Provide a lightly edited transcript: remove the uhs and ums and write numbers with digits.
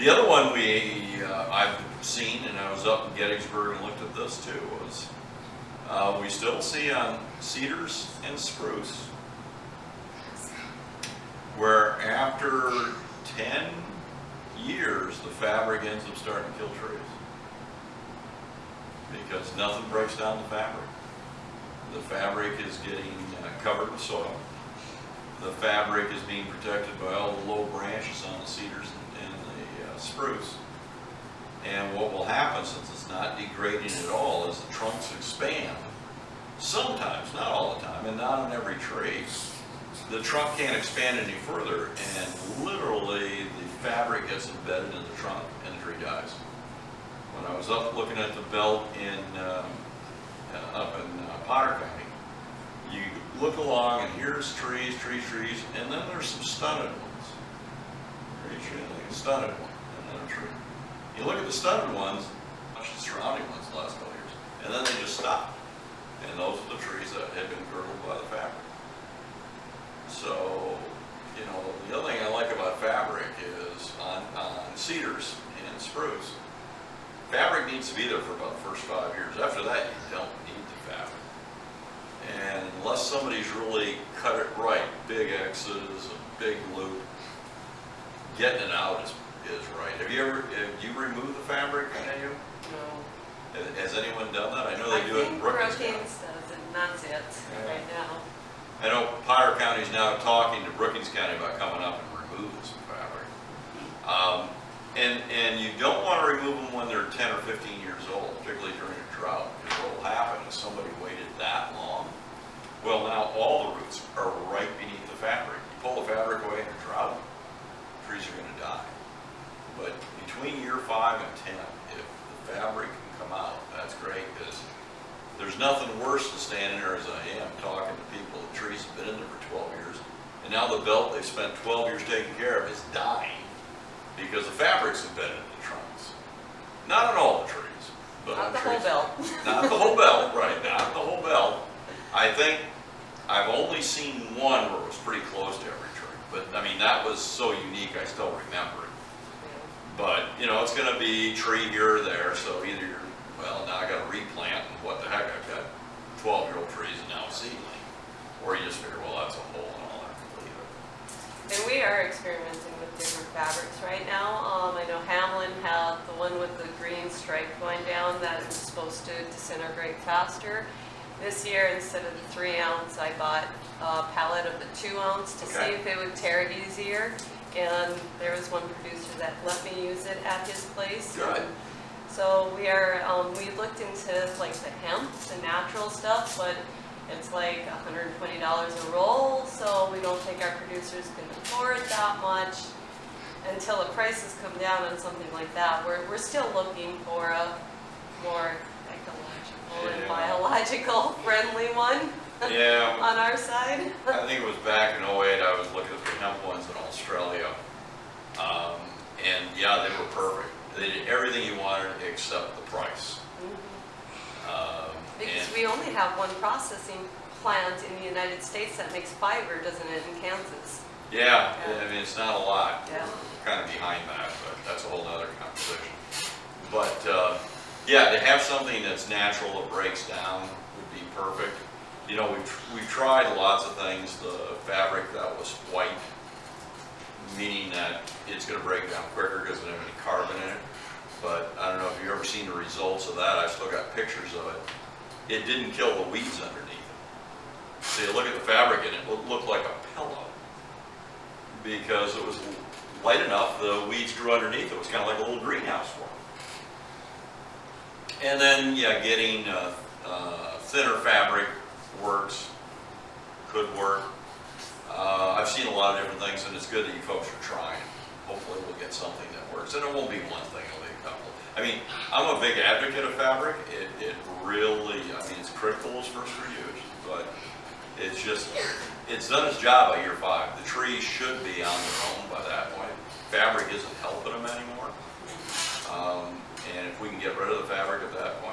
The other one I've seen, and I was up in Gettysburg and looked at this too, was we still see on cedars and spruce where after 10 years the fabric ends up starting to kill trees because nothing breaks down the fabric. The fabric is getting covered with soil. The fabric is being protected by all the low branches on the cedars and the spruce. And what will happen, since it's not degrading at all, is the trunks expand. Sometimes, not all the time, and not on every tree. The trunk can't expand any further, and literally the fabric gets embedded in the trunk, and the tree dies. When I was up looking at the belt up in Potter County, you look along, and here's trees, and then there's some stunted ones. Like a stunted one, and then a tree. You look at the stunted ones, the surrounding ones the last couple years, and then they just stop. And those are the trees that had been girdled by the fabric. So, you know, the other thing I like about fabric is on cedars and spruce, fabric needs to be there for about the first 5 years. After that, you don't need the fabric. And unless somebody's really cut it right, big X's, a big loop, getting it out is right. Have you removed the fabric? Have you? No. Has anyone done that? I know they do it in Brookings County. Brookings does it, and that's it right now. I know Potter County is now talking to Brookings County about coming up and removing some fabric. And you don't want to remove them when they're 10 or 15 years old, particularly during a drought, because what will happen is somebody waited that long. Well, now all the roots are right beneath the fabric. You pull the fabric away in a drought, trees are going to die. But between year 5 and 10, if the fabric can come out, that's great, because there's nothing worse than standing there as I am talking to people. The trees have been in there for 12 years, and now the belt they've spent 12 years taking care of is dying because the fabric's embedded in the trunks. Not on all the trees, but Not on the trees. whole belt. Not the whole belt, right, not the whole belt. I think I've only seen one where it was pretty close to every tree, but I mean, that was so unique I still remember it. But, you know, it's going to be tree here or there, so either you're, well, now I got to replant, and what the heck, I've got 12-year-old trees and now a seedling. Or you just figure, well, that's a hole and I'll have to leave it. And we are experimenting with different fabrics right now. I know Hamlin had the one with the green stripe going down that is supposed to disintegrate faster. This year, instead of the 3 ounce, I bought a pallet of the 2 ounce to see if it would tear it easier. And there was one producer that let me use it at his place. Good. So we are, we looked into like the hemp, the natural stuff, but it's like $120 a roll, so we don't think our producers can afford that much until the prices come down on something like that. We're still looking for a more ecological and biological friendly one. Yeah. On our side. I think it was back in 08, I was looking at the hemp ones in Australia. And yeah, they were perfect. They did everything you wanted except the price. Because we only have one processing plant in the United States that makes fiber, doesn't it, in Kansas? Yeah, I mean, it's not a lot. Yeah. We're kind of behind that, but that's a whole other conversation. But yeah, to have something that's natural, that breaks down, would be perfect. You know, we've tried lots of things. The fabric that was white, meaning that it's going to break down quicker because it doesn't have any carbon in it. But I don't know if you've ever seen the results of that. I've still got pictures of it. It didn't kill the weeds underneath it. So you look at the fabric and it looked like a pillow because it was light enough, the weeds grew underneath. It was kind of like a little greenhouse for them. And then, yeah, getting thinner fabric works, could work. I've seen a lot of different things, and it's good that you folks are trying. Hopefully we'll get something that works. And it won't be one thing, it'll be a couple. I mean, I'm a big advocate of fabric. It really, I mean, it's critical as first reuse, but it's just, it's done its job by year 5. The trees should be on their own by that point. Fabric isn't helping them anymore. And if we can get rid of the fabric at that point,